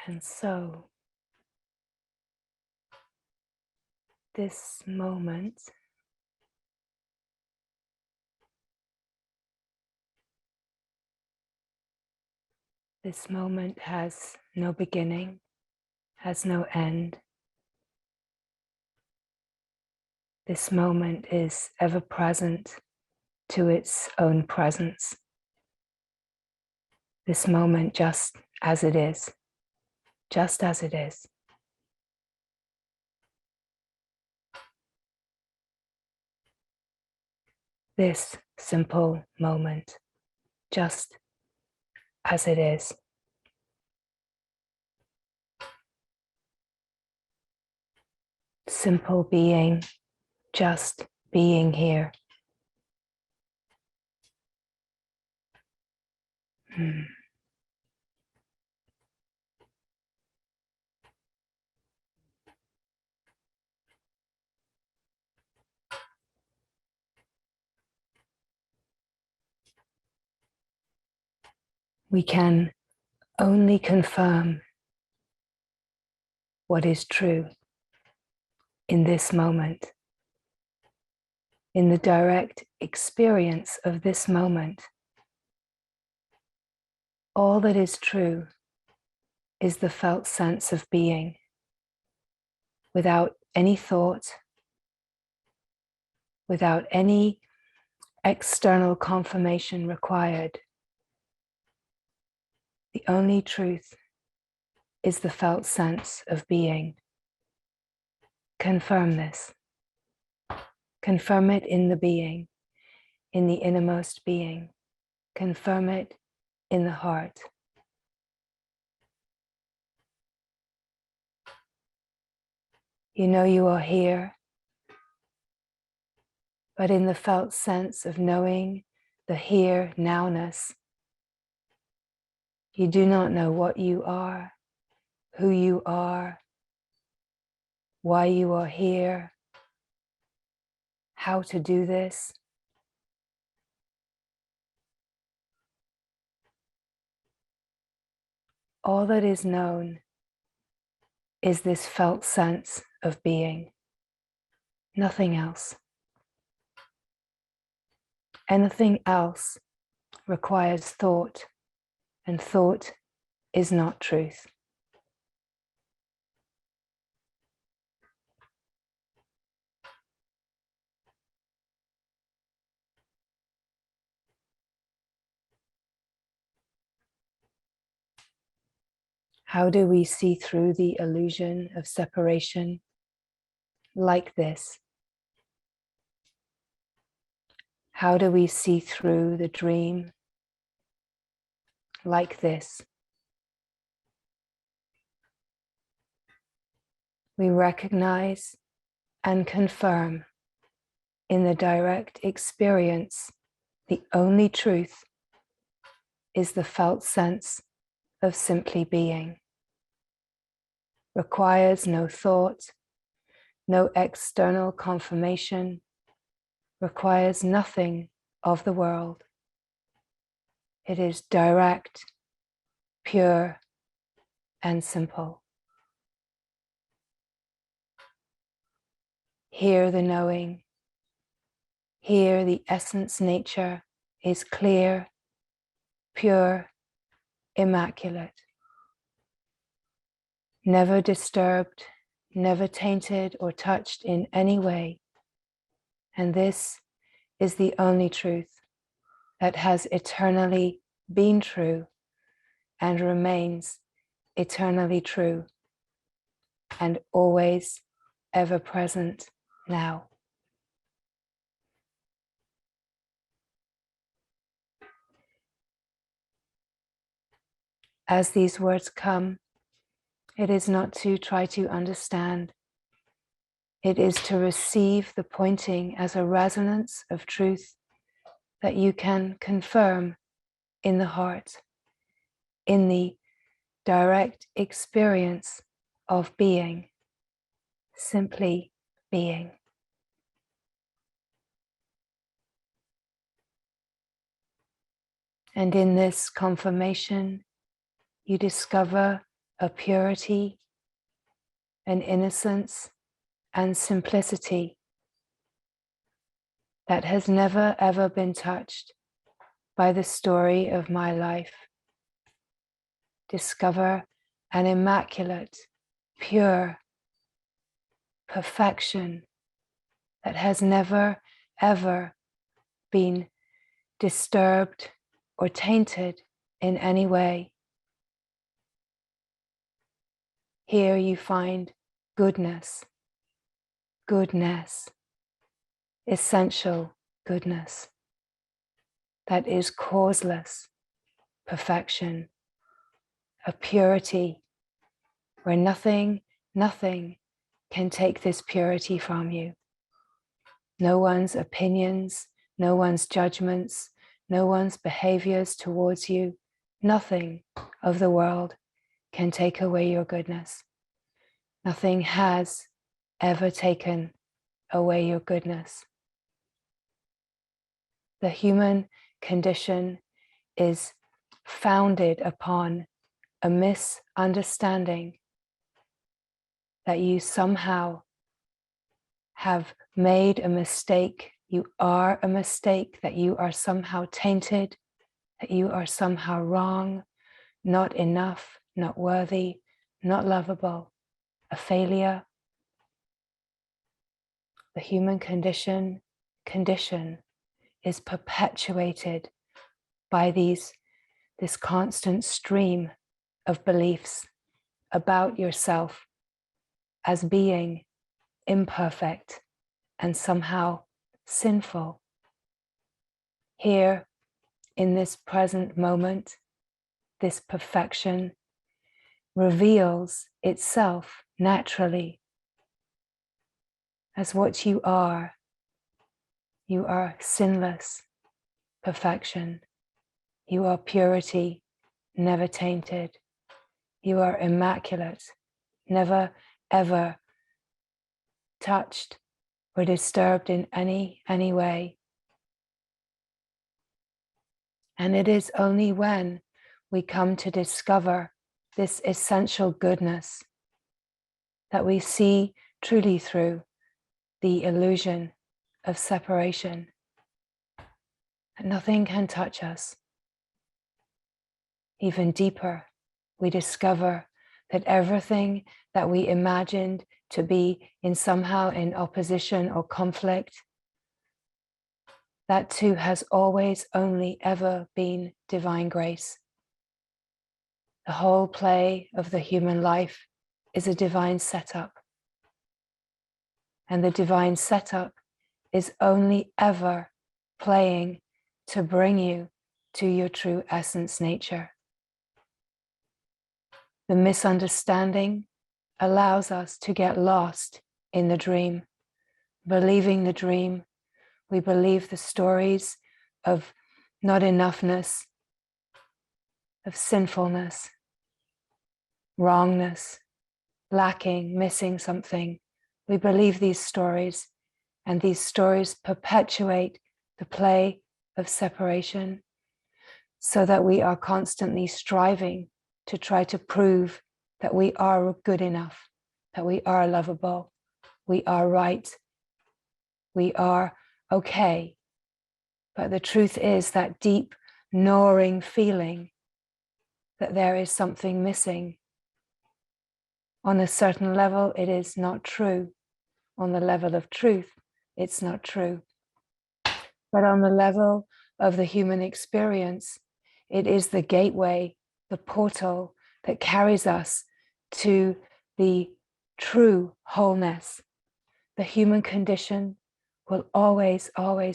And so, this moment has no beginning, has no end. This moment is ever present to its own presence. This moment just as it is, just as it is. This simple moment, just as it is. Simple being, just being here. We can only confirm what is true in this moment, in the direct experience of this moment. All that is true is the felt sense of being, without any thought, without any external confirmation required. The only truth is the felt sense of being. Confirm this. Confirm it in the being, in the innermost being. Confirm it in the heart. You know you are here, but in the felt sense of knowing the here nowness, you do not know what you are, who you are, why you are here, how to do this. All that is known is this felt sense of being, nothing else. Anything else requires thought, and thought is not truth. How do we see through the illusion of separation? Like this. How do we see through the dream? Like this. We recognize and confirm in the direct experience the only truth is the felt sense of simply being. Requires no thought, no external confirmation, requires nothing of the world. It is direct, pure, and simple. Here the knowing, here the essence nature is clear, pure, immaculate. Never disturbed, never tainted or touched in any way. And this is the only truth that has eternally been true and remains eternally true and always ever present now. As these words come, it is not to try to understand. It is to receive the pointing as a resonance of truth that you can confirm in the heart, in the direct experience of being, simply being. And in this confirmation, you discover a purity, an innocence, and simplicity that has never ever been touched by the story of my life. Discover an immaculate, pure perfection that has never ever been disturbed or tainted in any way. Here you find goodness, goodness, essential goodness that is causeless perfection, a purity where nothing can take this purity from you. No one's opinions, no one's judgments, no one's behaviors towards you, nothing of the world can take away your goodness. Nothing has ever taken away your goodness. The human condition is founded upon a misunderstanding that you somehow have made a mistake, you are a mistake, that you are somehow tainted, that you are somehow wrong, not enough, not worthy, not lovable, a failure. The human condition is perpetuated by this constant stream of beliefs about yourself as being imperfect and somehow sinful. Here, in this present moment, this perfection reveals itself naturally as what you are. You are sinless perfection. You are purity, never tainted. You are immaculate, never ever touched or disturbed in any way. And it is only when we come to discover this essential goodness that we see truly through the illusion of separation. And nothing can touch us. Even deeper, we discover that everything that we imagined to be somehow in opposition or conflict, that too has always only ever been divine grace. The whole play of the human life is a divine setup. And the divine setup is only ever playing to bring you to your true essence nature. The misunderstanding allows us to get lost in the dream. Believing the dream, we believe the stories of not enoughness, of sinfulness, wrongness, lacking, missing something. We believe these stories, and these stories perpetuate the play of separation so that we are constantly striving to try to prove that we are good enough, that we are lovable, we are right, we are okay. But the truth is that deep gnawing feeling that there is something missing. On a certain level, it is not true. On the level of truth, it's not true. But on the level of the human experience, it is the gateway, the portal that carries us to the true wholeness. The human condition will always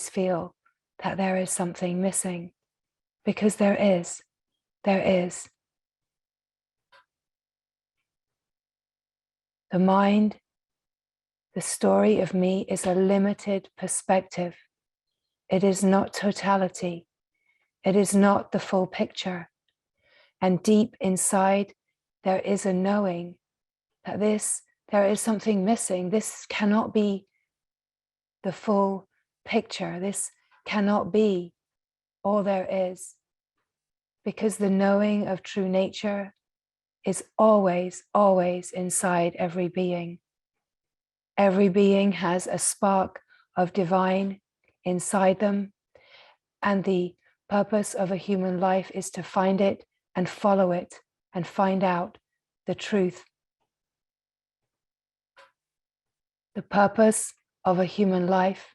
feel that there is something missing, because there is. The mind, the story of me, is a limited perspective. It is not totality. It is not the full picture. And deep inside, there is a knowing that there is something missing. This cannot be the full picture. This cannot be all there is. Because the knowing of true nature is always, always inside every being. Every being has a spark of divine inside them, and the purpose of a human life is to find it and follow it and find out the truth. The purpose of a human life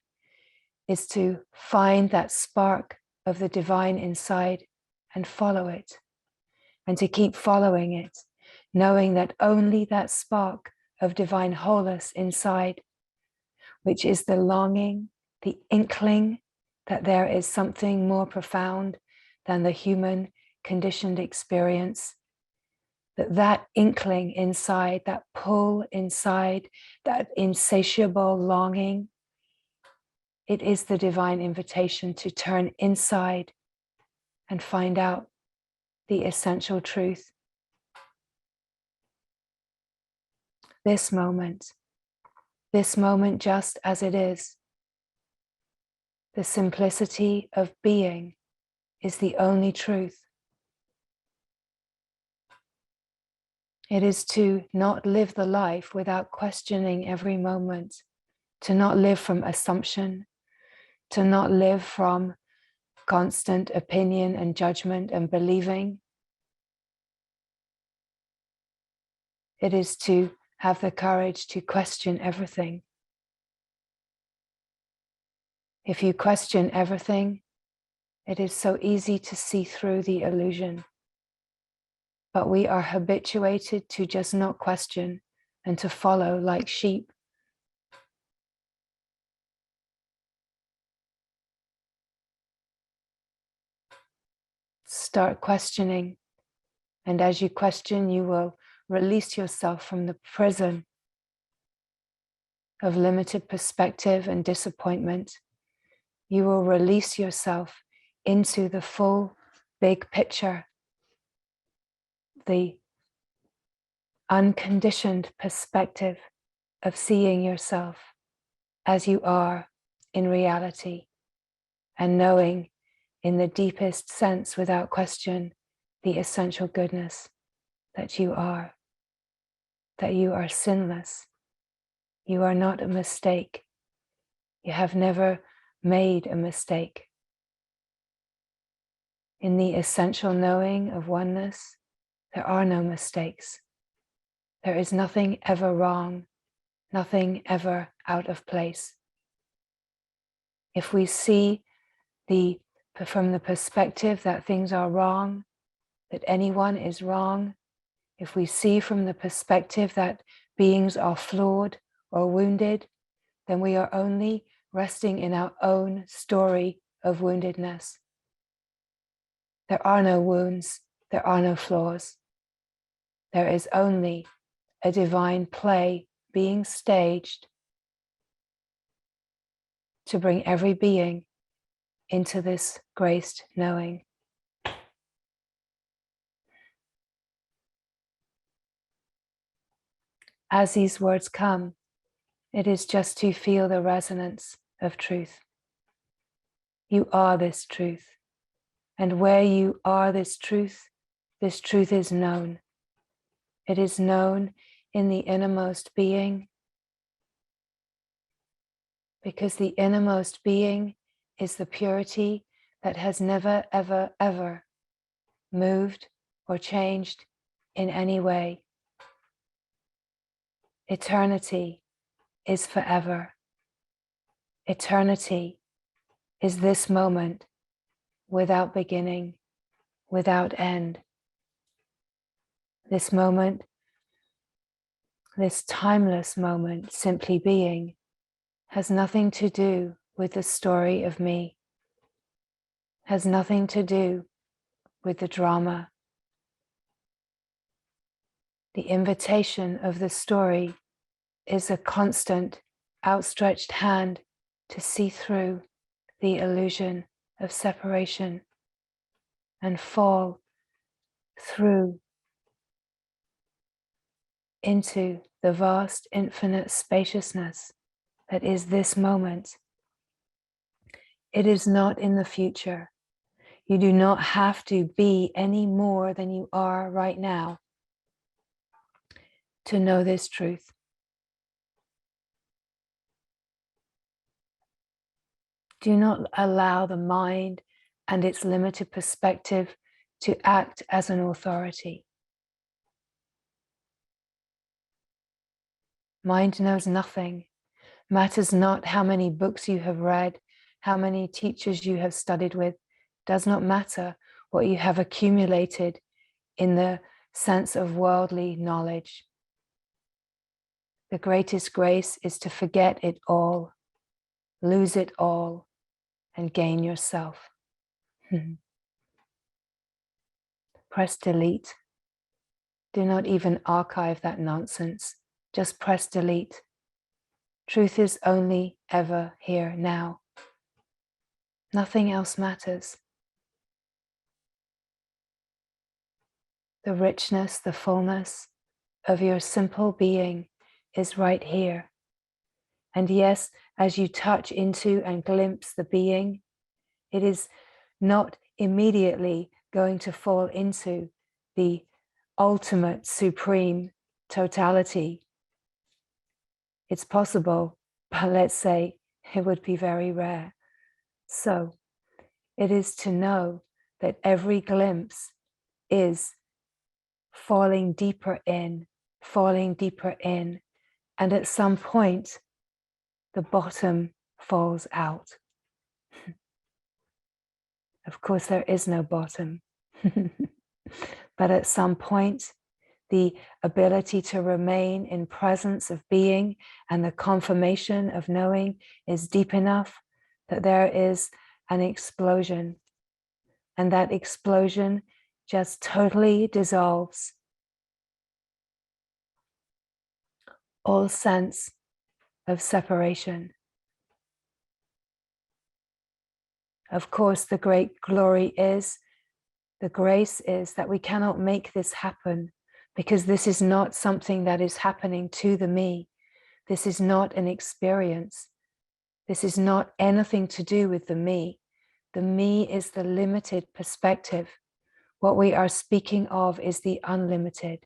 is to find that spark of the divine inside and follow it, and to keep following it, knowing that only that spark of divine wholeness inside, which is the longing, the inkling that there is something more profound than the human conditioned experience, that inkling inside, that pull inside, that insatiable longing, it is the divine invitation to turn inside and find out the essential truth. This moment just as it is, the simplicity of being is the only truth. It is to not live the life without questioning every moment, to not live from assumption, to not live from constant opinion and judgment and believing. It is to have the courage to question everything. If you question everything, it is so easy to see through the illusion. But we are habituated to just not question and to follow like sheep. Start questioning, and as you question, you will release yourself from the prison of limited perspective and disappointment. You will release yourself into the full big picture, the unconditioned perspective of seeing yourself as you are in reality, and knowing in the deepest sense, without question, the essential goodness that you are sinless. You are not a mistake. You have never made a mistake. In the essential knowing of oneness, there are no mistakes. There is nothing ever wrong, nothing ever out of place. If we see from the perspective that things are wrong, that anyone is wrong, if we see from the perspective that beings are flawed or wounded, then we are only resting in our own story of woundedness. There are no wounds, there are no flaws. There is only a divine play being staged to bring every being into this graced knowing. As these words come, it is just to feel the resonance of truth. You are this truth. And where you are this truth is known. It is known in the innermost being, because the innermost being is the purity that has never, ever, ever moved or changed in any way. Eternity is forever. Eternity is this moment without beginning, without end. This moment, this timeless moment, simply being, has nothing to do with the story of me, has nothing to do with the drama. The invitation of the story is a constant outstretched hand to see through the illusion of separation and fall through into the vast infinite spaciousness that is this moment. It is not in the future. You do not have to be any more than you are right now. to know this truth. Do not allow the mind and its limited perspective to act as an authority. Mind knows nothing. Matters not how many books you have read, how many teachers you have studied with. Does not matter what you have accumulated in the sense of worldly knowledge. The greatest grace is to forget it all, lose it all, and gain yourself. Press delete. Do not even archive that nonsense. Just press delete. Truth is only ever here now. Nothing else matters. The richness, the fullness of your simple being is right here. And yes, as you touch into and glimpse the being, it is not immediately going to fall into the ultimate supreme totality. It's possible, but let's say it would be very rare. So it is to know that every glimpse is falling deeper in, and at some point, the bottom falls out. Of course, there is no bottom. But at some point, the ability to remain in presence of being and the confirmation of knowing is deep enough that there is an explosion. And that explosion just totally dissolves all sense of separation. Of course, the great glory is, the grace is that we cannot make this happen, because this is not something that is happening to the me. This is not an experience. This is not anything to do with the me. The me is the limited perspective. What we are speaking of is the unlimited.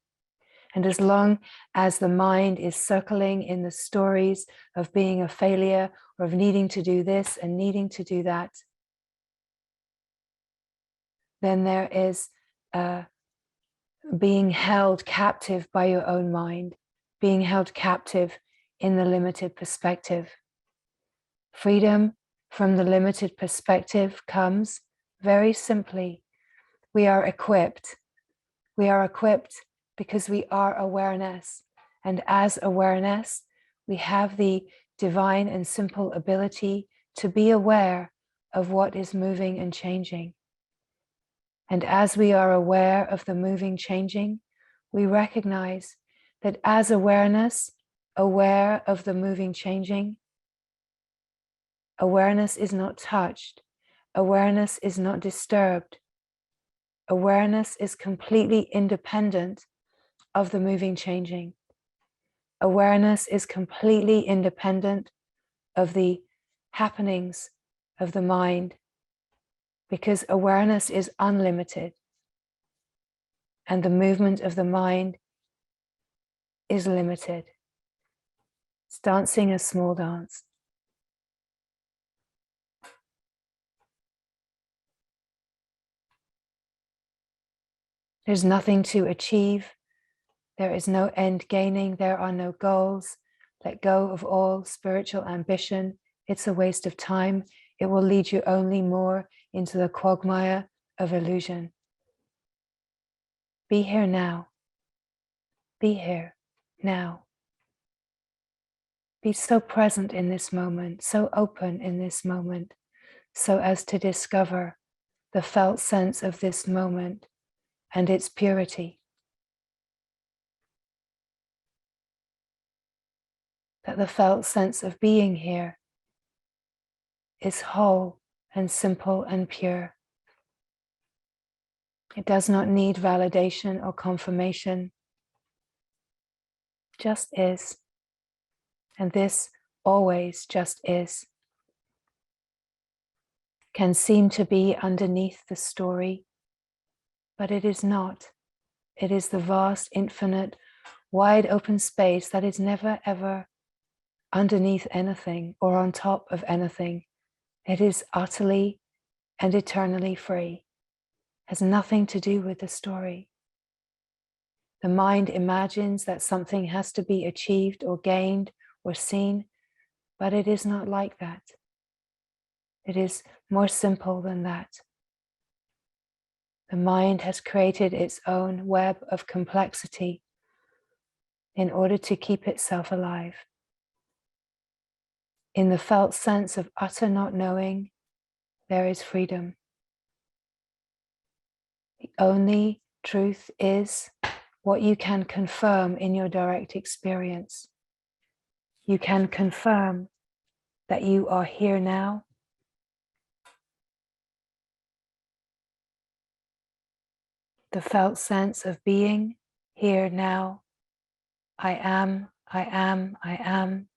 And as long as the mind is circling in the stories of being a failure or of needing to do this and needing to do that, then there is being held captive by your own mind, being held captive in the limited perspective. Freedom from the limited perspective comes very simply. We are equipped. We are equipped because we are awareness. And as awareness, we have the divine and simple ability to be aware of what is moving and changing. And as we are aware of the moving, changing, we recognize that as awareness, aware of the moving, changing, awareness is not touched. Awareness is not disturbed. Awareness is completely independent of the moving, changing. Awareness is completely independent of the happenings of the mind, because awareness is unlimited and the movement of the mind is limited. It's dancing a small dance. There's nothing to achieve. There is no end gaining. There are no goals. Let go of all spiritual ambition. It's a waste of time. It will lead you only more into the quagmire of illusion. Be here now. Be here now. Be so present in this moment, so open in this moment, so as to discover the felt sense of this moment and its purity. That the felt sense of being here is whole and simple and pure. It does not need validation or confirmation. Just is. And this always just is. Can seem to be underneath the story, but it is not. It is the vast, infinite wide open space that is never ever underneath anything or on top of anything. It is utterly and eternally free. Has nothing to do with the story. The mind imagines that something has to be achieved or gained or seen, but it is not like that. It is more simple than that. The mind has created its own web of complexity in order to keep itself alive. In the felt sense of utter not knowing, there is freedom. The only truth is what you can confirm in your direct experience. You can confirm that you are here now. The felt sense of being here now. I am, I am, I am,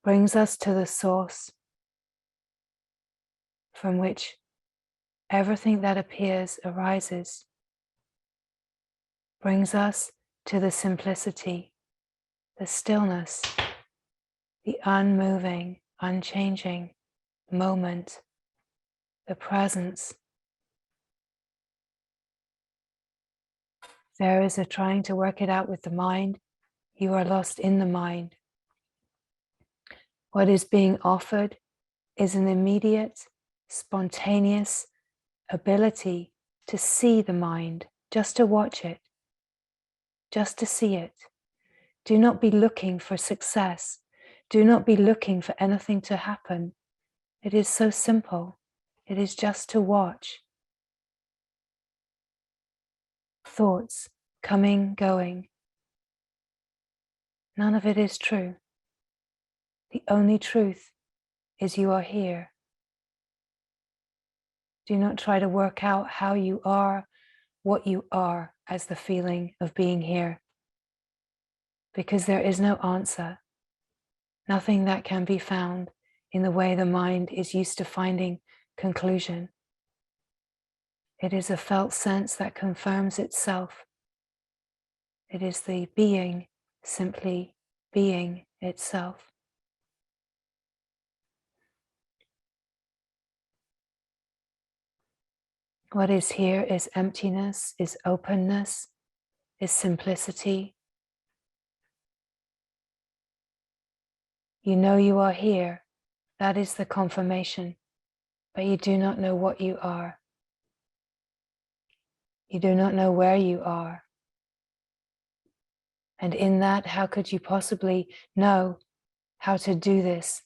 brings us to the source from which everything that appears arises, brings us to the simplicity, the stillness, the unmoving, unchanging moment, the presence. There is a trying to work it out with the mind. You are lost in the mind. What is being offered is an immediate, spontaneous ability to see the mind, just to watch it, just to see it. Do not be looking for success. Do not be looking for anything to happen. It is so simple. It is just to watch. Thoughts coming, going. None of it is true. The only truth is you are here. Do not try to work out how you are, what you are as the feeling of being here. Because there is no answer. Nothing that can be found in the way the mind is used to finding conclusion. It is a felt sense that confirms itself. It is the being simply being itself. What is here is emptiness, is openness, is simplicity. You know you are here. That is the confirmation, but you do not know what you are. You do not know where you are. And in that, how could you possibly know how to do this?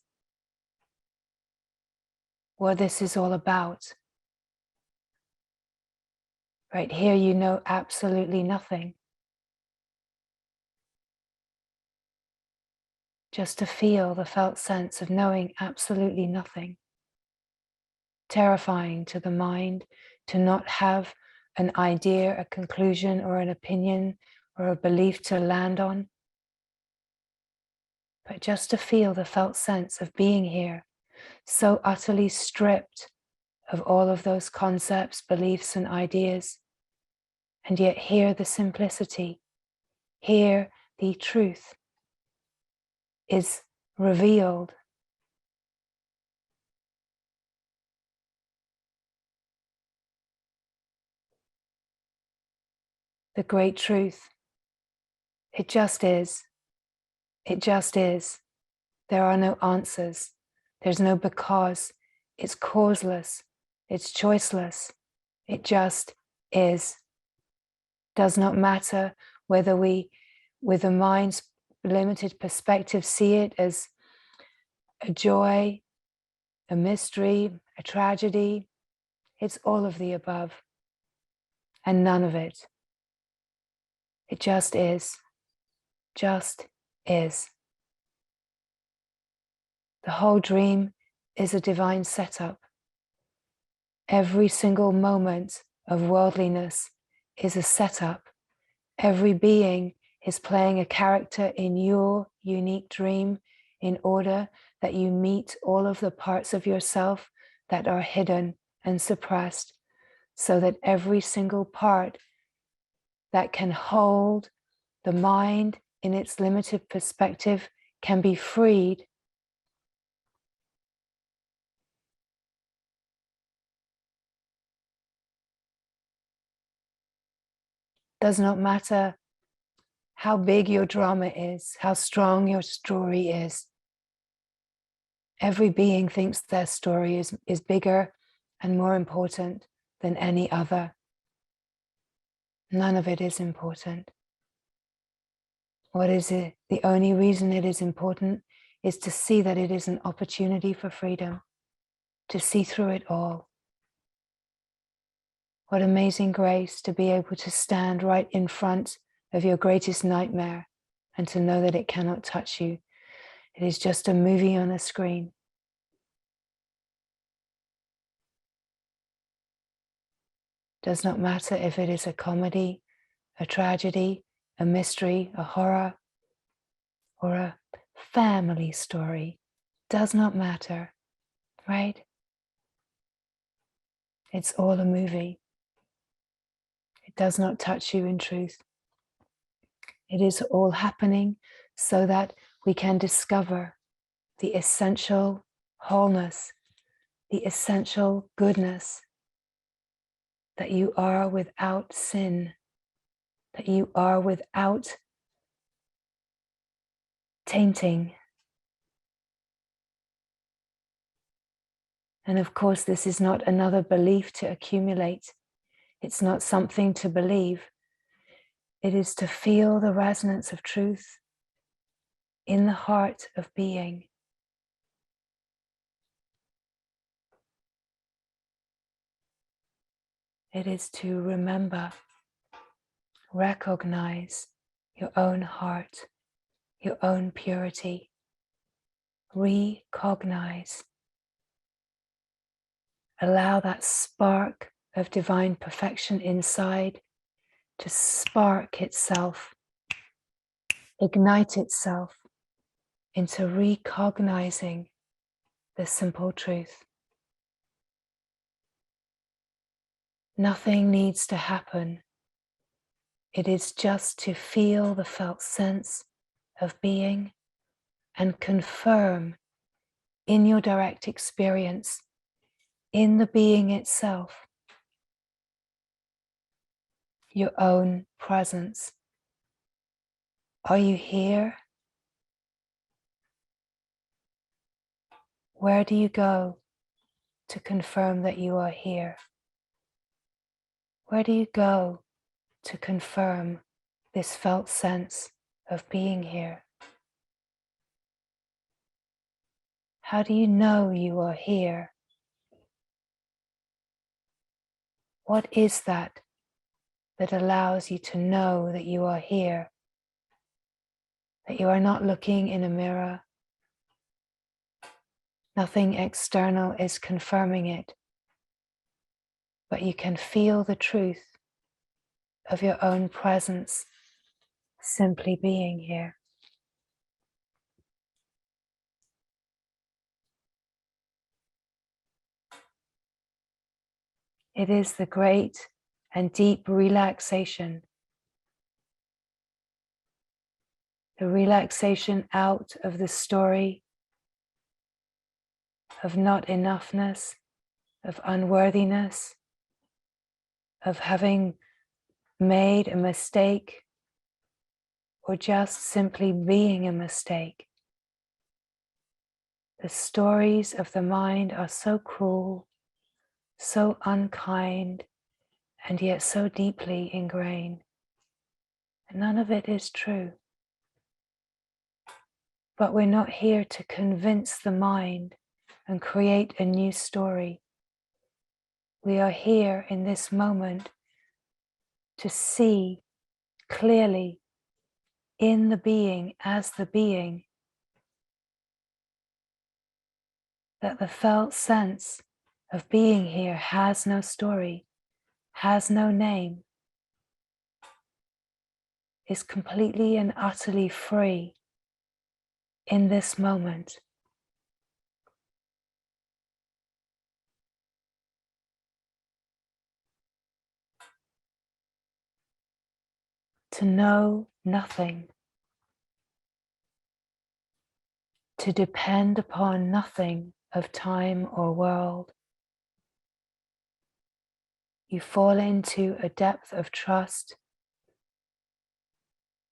What this is all about. Right here, you know absolutely nothing. Just to feel the felt sense of knowing absolutely nothing. Terrifying to the mind to not have an idea, a conclusion, or an opinion, or a belief to land on. But just to feel the felt sense of being here, so utterly stripped of all of those concepts, beliefs, and ideas, and yet hear the simplicity, hear the truth is revealed. The great truth. It just is. It just is. There are no answers. There's no because. It's causeless. It's choiceless. It just is. Does not matter whether we, with the mind's limited perspective, see it as a joy, a mystery, a tragedy. It's all of the above and none of it. It just is. Just is. The whole dream is a divine setup. Every single moment of worldliness is a setup. Every being is playing a character in your unique dream in order that you meet all of the parts of yourself that are hidden and suppressed, so that every single part that can hold the mind in its limited perspective can be freed, does not matter how big your drama is, how strong your story is. Every being thinks their story is bigger and more important than any other. None of it is important. What is it? The only reason it is important is to see that it is an opportunity for freedom, to see through it all. What amazing grace to be able to stand right in front of your greatest nightmare and to know that it cannot touch you. It is just a movie on a screen. Does not matter if it is a comedy, a tragedy, a mystery, a horror, or a family story. Does not matter, right? It's all a movie. It does not touch you in truth. It is all happening so that we can discover the essential wholeness, the essential goodness, that you are without sin, that you are without tainting. And of course, this is not another belief to accumulate. It's not something to believe. It is to feel the resonance of truth in the heart of being. It is to remember, recognize your own heart, your own purity. Recognize. Allow that spark of divine perfection inside to spark itself, ignite itself into recognizing the simple truth. Nothing needs to happen. It is just to feel the felt sense of being and confirm in your direct experience, in the being itself, your own presence. Are you here? Where do you go to confirm that you are here? Where do you go to confirm this felt sense of being here? How do you know you are here? What is that that allows you to know that you are here? That you are not looking in a mirror. Nothing external is confirming it, but you can feel the truth of your own presence simply being here. It is the great and deep relaxation, the relaxation out of the story of not enoughness, of unworthiness, of having made a mistake, or just simply being a mistake. The stories of the mind are so cruel, so unkind, and yet so deeply ingrained. And none of it is true. But we're not here to convince the mind and create a new story. We are here in this moment to see clearly in the being as the being that the felt sense of being here has no story, has no name, is completely and utterly free in this moment. To know nothing, to depend upon nothing of time or world. You fall into a depth of trust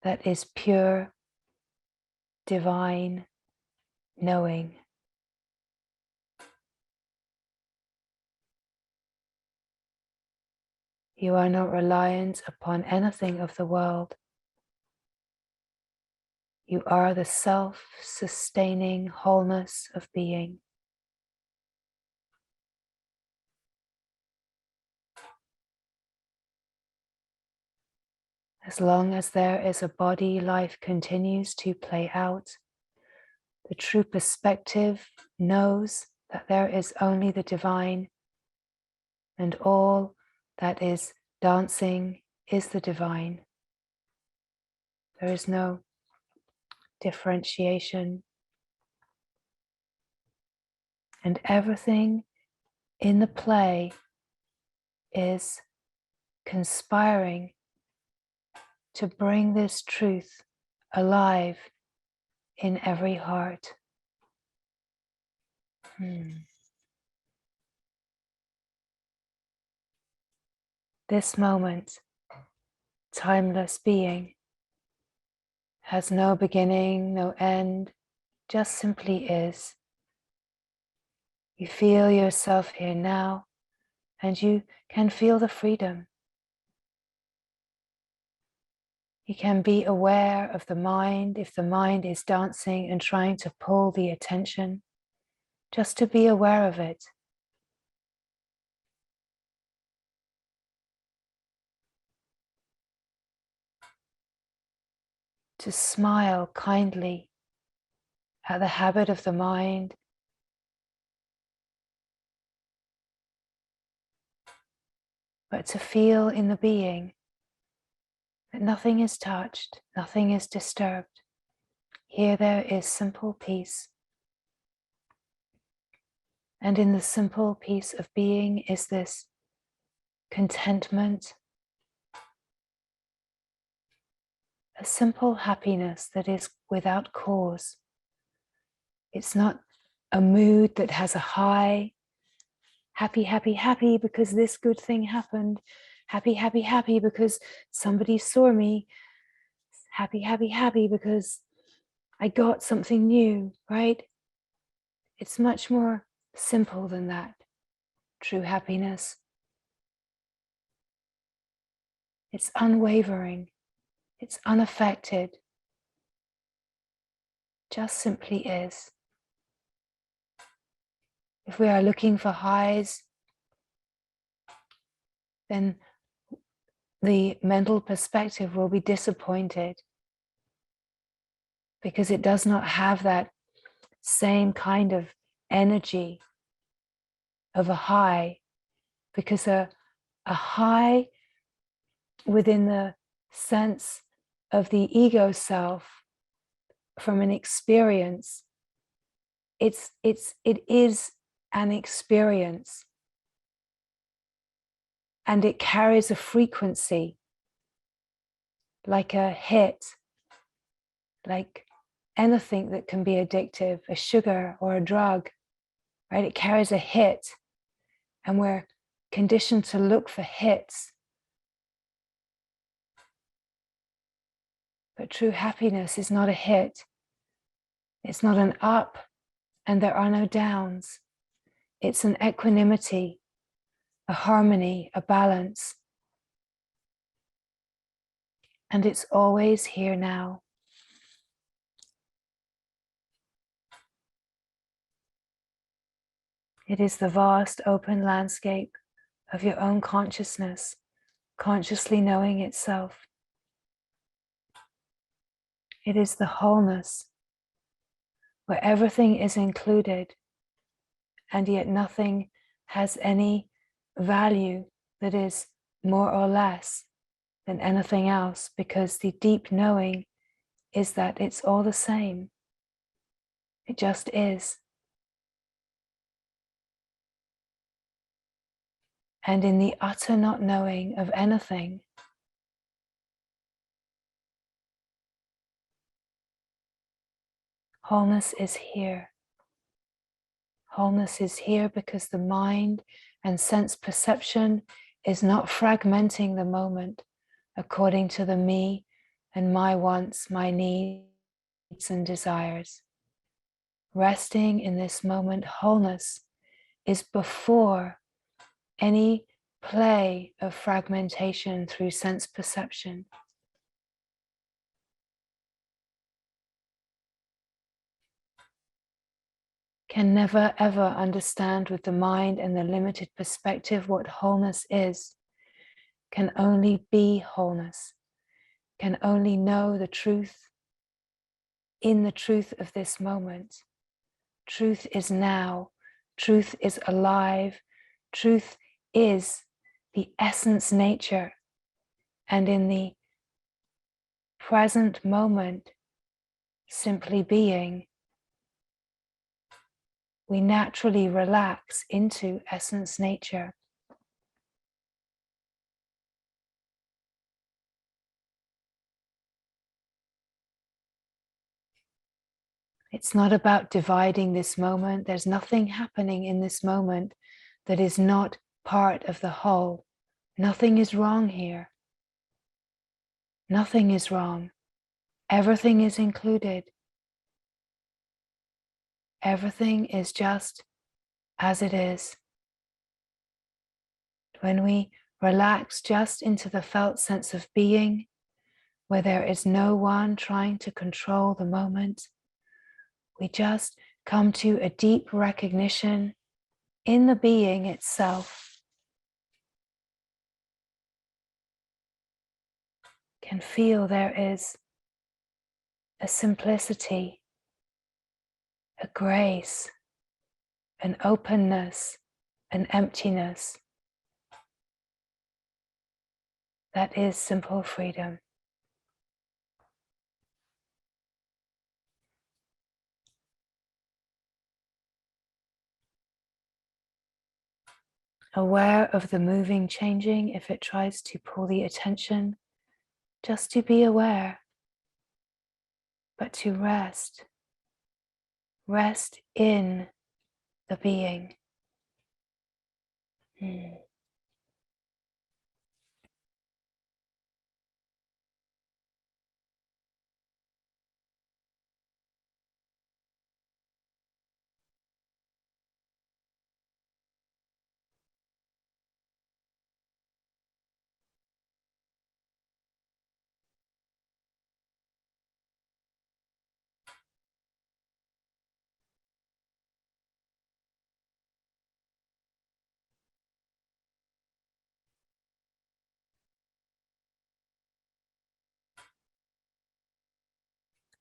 that is pure, divine knowing. You are not reliant upon anything of the world. You are the self-sustaining wholeness of being. As long as there is a body, life continues to play out. The true perspective knows that there is only the divine, and all that is dancing is the divine. There is no differentiation. And everything in the play is conspiring to bring this truth alive in every heart. This moment, timeless being, has no beginning, no end, just simply is. You feel yourself here now, and you can feel the freedom. You can be aware of the mind if the mind is dancing and trying to pull the attention, just to be aware of it. To smile kindly at the habit of the mind, but to feel in the being that nothing is touched, nothing is disturbed. Here there is simple peace. And in the simple peace of being is this contentment, a simple happiness that is without cause. It's not a mood that has a high, happy, happy, happy because this good thing happened, happy, happy, happy because somebody saw me, happy, happy, happy because I got something new, right? It's much more simple than that, true happiness. It's unwavering, it's unaffected, just simply is. If we are looking for highs, then the mental perspective will be disappointed because it does not have that same kind of energy of a high, because a high within the sense of the ego self from an experience, it is an experience, and it carries a frequency like a hit, like anything that can be addictive, a sugar or a drug, right? It carries a hit, and we're conditioned to look for hits. But true happiness is not a hit. It's not an up and there are no downs. It's an equanimity, a harmony, a balance. And it's always here now. It is the vast open landscape of your own consciousness, consciously knowing itself. It is the wholeness where everything is included, and yet nothing has any value that is more or less than anything else, because the deep knowing is that it's all the same. It just is. And in the utter not knowing of anything, Wholeness is here. Wholeness is here because the mind and sense perception is not fragmenting the moment according to the me and my wants, my needs and desires. Resting in this moment, wholeness is before any play of fragmentation through sense perception. Can never ever understand with the mind and the limited perspective what wholeness is, can only be wholeness, can only know the truth in the truth of this moment. Truth is now, truth is alive, truth is the essence nature, and in the present moment, simply being, we naturally relax into essence nature. It's not about dividing this moment. There's nothing happening in this moment that is not part of the whole. Nothing is wrong here. Nothing is wrong. Everything is included. Everything is just as it is. When we relax just into the felt sense of being, where there is no one trying to control the moment, we just come to a deep recognition in the being itself. Can feel there is a simplicity, a grace, an openness, an emptiness. That is simple freedom. Aware of the moving, changing, if it tries to pull the attention, just to be aware, but to rest. Rest in the being.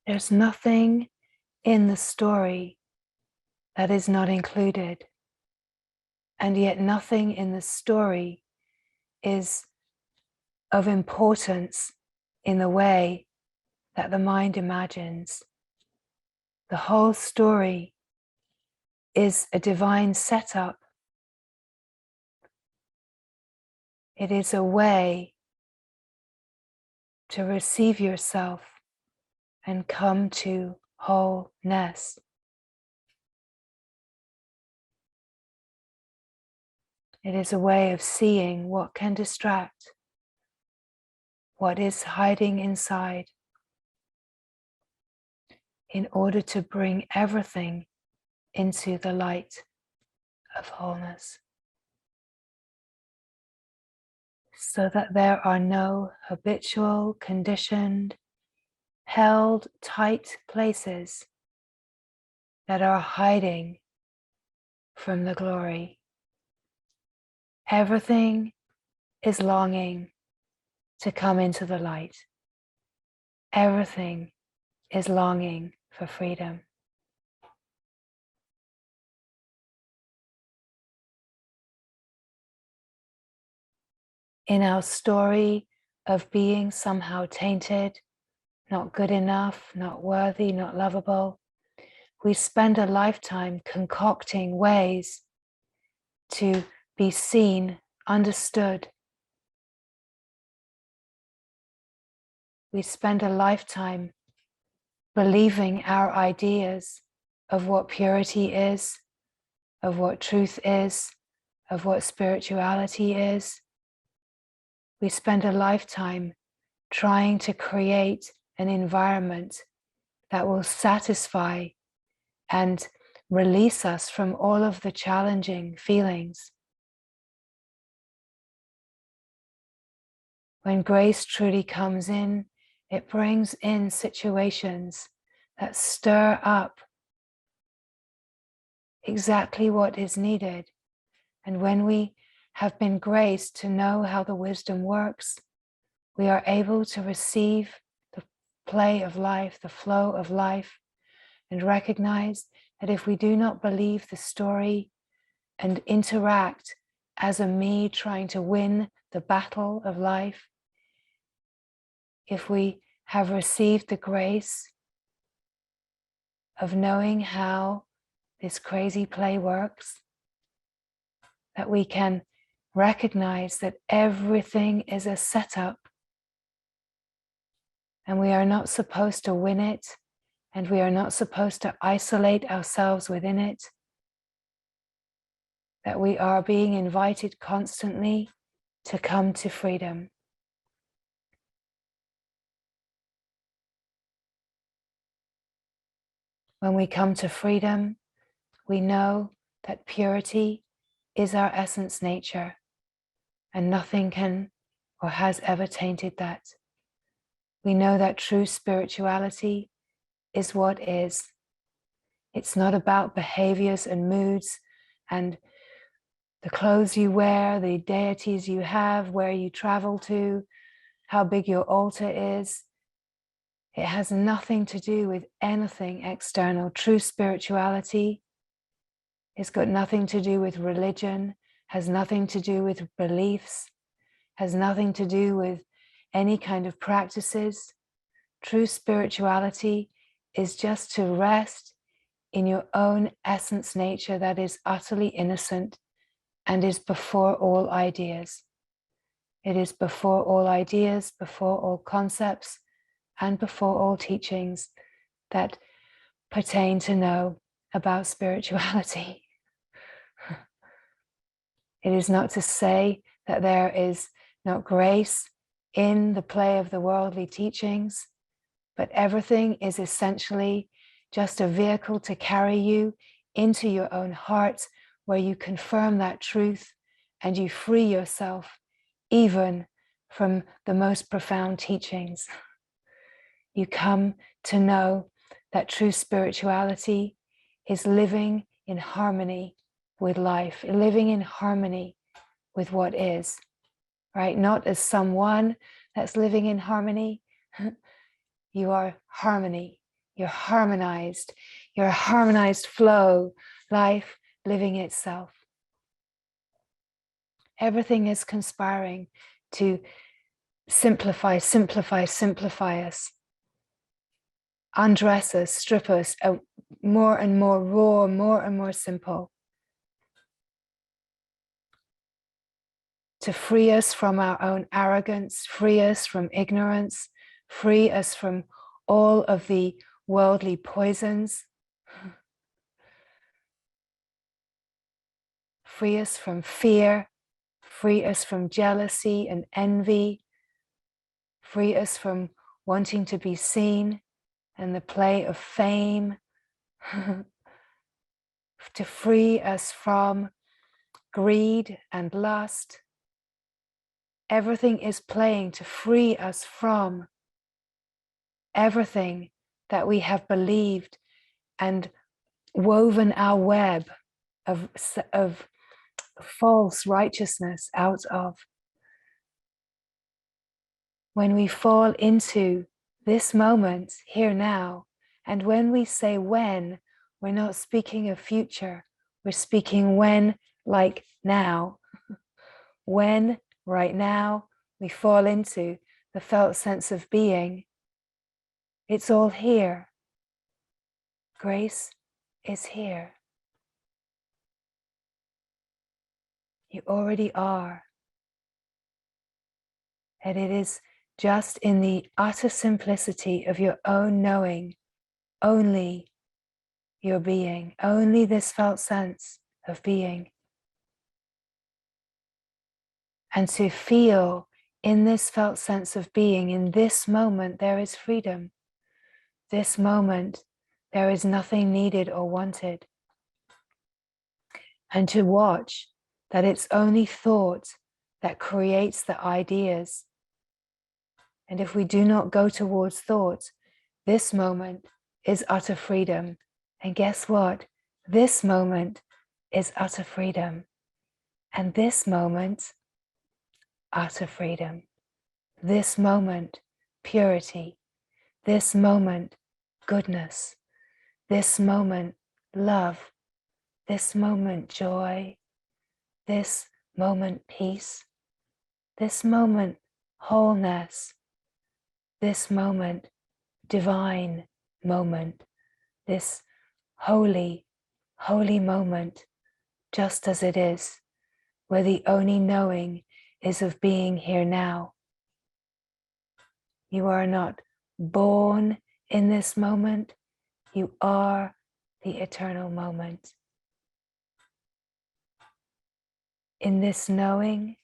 There's nothing in the story that is not included, and yet nothing in the story is of importance in the way that the mind imagines. The whole story is a divine setup. It is a way to receive yourself and come to wholeness. It is a way of seeing what can distract, what is hiding inside, in order to bring everything into the light of wholeness, so that there are no habitual, conditioned, held tight places that are hiding from the glory. Everything is longing to come into the light. Everything is longing for freedom. In our story of being somehow tainted, not good enough, not worthy, not lovable, we spend a lifetime concocting ways to be seen, understood. We spend a lifetime believing our ideas of what purity is, of what truth is, of what spirituality is. We spend a lifetime trying to create an environment that will satisfy and release us from all of the challenging feelings. When grace truly comes in, it brings in situations that stir up exactly what is needed. And when we have been graced to know how the wisdom works, we are able to receive the play of life, the flow of life, and recognize that if we do not believe the story and interact as a me trying to win the battle of life, if we have received the grace of knowing how this crazy play works, that we can recognize that everything is a setup and we are not supposed to win it, and we are not supposed to isolate ourselves within it, that we are being invited constantly to come to freedom. When we come to freedom, we know that purity is our essence nature, and nothing can or has ever tainted that. We know that true spirituality is what is. It's not about behaviors and moods and the clothes you wear, the deities you have, where you travel to, how big your altar is. It has nothing to do with anything external. True spirituality has got nothing to do with religion, has nothing to do with beliefs, has nothing to do with any kind of practices. True spirituality is just to rest in your own essence nature that is utterly innocent and is before all ideas. It is before all ideas, before all concepts, and before all teachings that pertain to know about spirituality. It is not to say that there is not grace in the play of the worldly teachings, but everything is essentially just a vehicle to carry you into your own heart, where you confirm that truth and you free yourself even from the most profound teachings. You come to know that true spirituality is living in harmony with life, living in harmony with what is, right? Not as someone that's living in harmony. You are harmony. You're harmonized. You're a harmonized flow, life living itself. Everything is conspiring to simplify, simplify, simplify us, undress us, strip us, more and more raw, more and more simple, to free us from our own arrogance, free us from ignorance, free us from all of the worldly poisons, free us from fear, free us from jealousy and envy, free us from wanting to be seen and the play of fame, to free us from greed and lust. Everything is playing to free us from everything that we have believed and woven our web of false righteousness out of. When we fall into this moment, here now, and when we say when, we're not speaking of future, we're speaking when, like now. When, right now, we fall into the felt sense of being, it's all here. Grace is here. You already are. And it is just in the utter simplicity of your own knowing only your being, only this felt sense of being. And to feel in this felt sense of being, in this moment, there is freedom. This moment, there is nothing needed or wanted. And to watch that it's only thought that creates the ideas. And if we do not go towards thought, this moment is utter freedom. And guess what? This moment is utter freedom. And this moment, utter freedom. This moment, purity. This moment, goodness. This moment, love. This moment, joy. This moment, peace. This moment, wholeness. This moment, divine moment. This holy, holy moment, just as it is, where the only knowing is of being here now. You are not born in this moment, you are the eternal moment. In this knowing,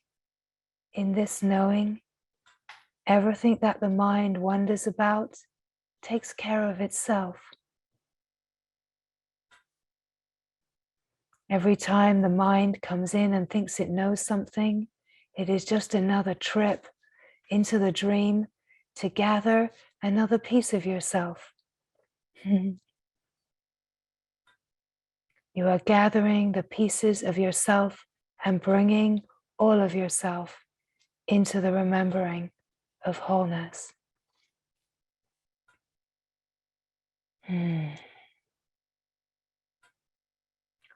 everything that the mind wonders about takes care of itself. Every time the mind comes in and thinks it knows something, it is just another trip into the dream to gather another piece of yourself. You are gathering the pieces of yourself and bringing all of yourself into the remembering of wholeness.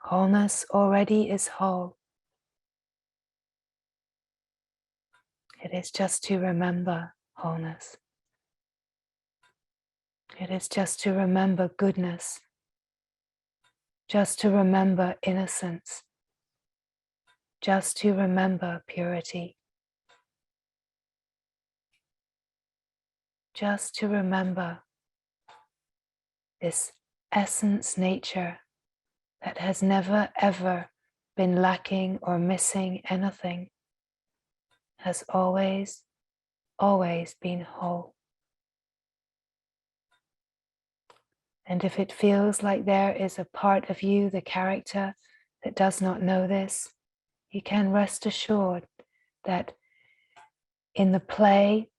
Wholeness already is whole. It is just to remember wholeness. It is just to remember goodness. Just to remember innocence. Just to remember purity. Just to remember this essence nature that has never ever been lacking or missing anything, has always, always been whole. And if it feels like there is a part of you, the character, that does not know this, you can rest assured that in the play,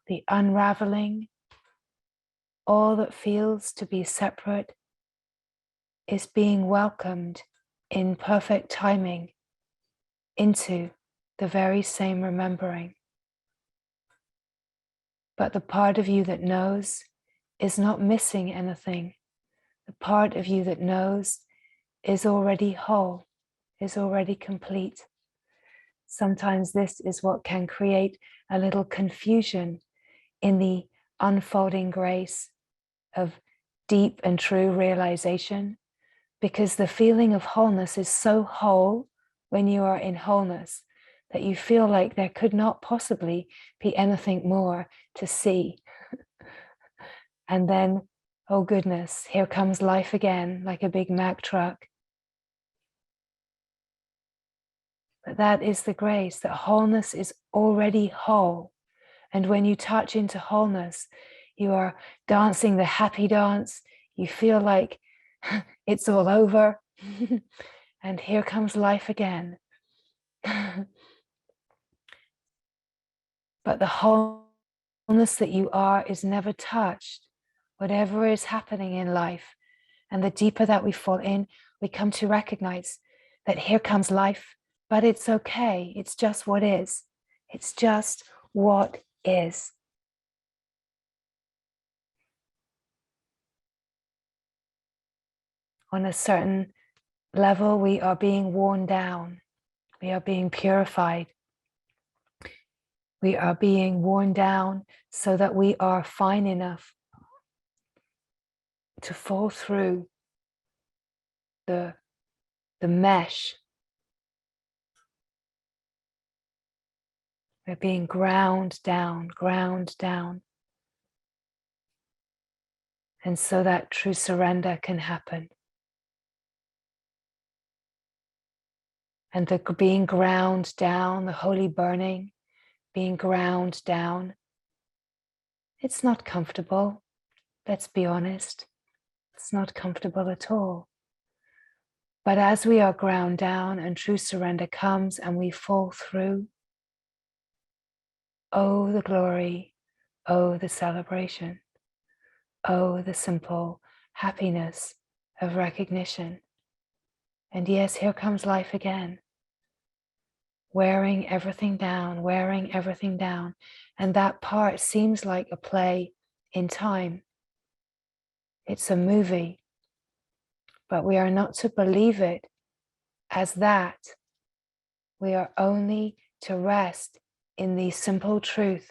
the unraveling, all that feels to be separate is being welcomed in perfect timing into the very same remembering. But the part of you that knows is not missing anything. The part of you that knows is already whole, is already complete. Sometimes this is what can create a little confusion in the unfolding grace of deep and true realization, because the feeling of wholeness is so whole when you are in wholeness that you feel like there could not possibly be anything more to see. And then, oh goodness, here comes life again, like a Big Mack truck. But that is the grace, that wholeness is already whole. And when you touch into wholeness, you are dancing the happy dance. You feel like it's all over. And here comes life again. But the wholeness that you are is never touched. Whatever is happening in life, and the deeper that we fall in, we come to recognize that here comes life, but it's okay. It's just what is. It's just what is. On a certain level, we are being worn down. We are being purified. We are being worn down so that we are fine enough to fall through the mesh. We're being ground down. And so that true surrender can happen. And the being ground down, the holy burning, being ground down, it's not comfortable. Let's be honest. It's not comfortable at all. But as we are ground down and true surrender comes and we fall through, oh, the glory, oh, the celebration, oh, the simple happiness of recognition. And yes, here comes life again, wearing everything down, wearing everything down. And that part seems like a play in time. It's a movie, but we are not to believe it as that. We are only to rest in the simple truth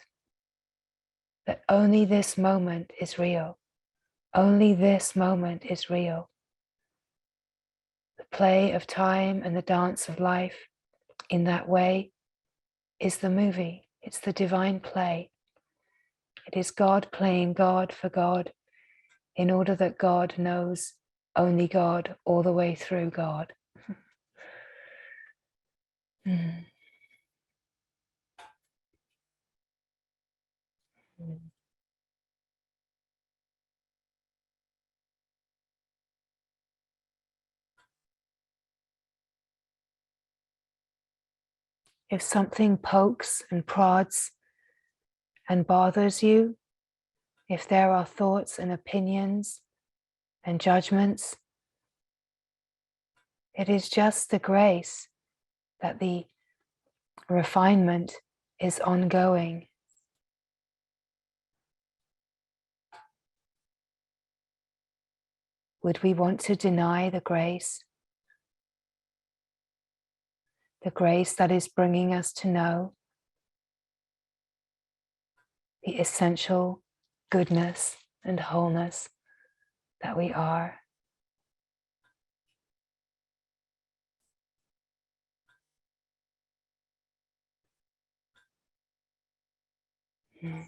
that only this moment is real. Only this moment is real. The play of time and the dance of life in that way is the movie. It's the divine play. It is God playing God for God in order that God knows only God all the way through God. Mm. Mm. If something pokes and prods and bothers you, if there are thoughts and opinions and judgments, it is just the grace that the refinement is ongoing. Would we want to deny the grace? The grace that is bringing us to know the essential goodness and wholeness that we are. Mm.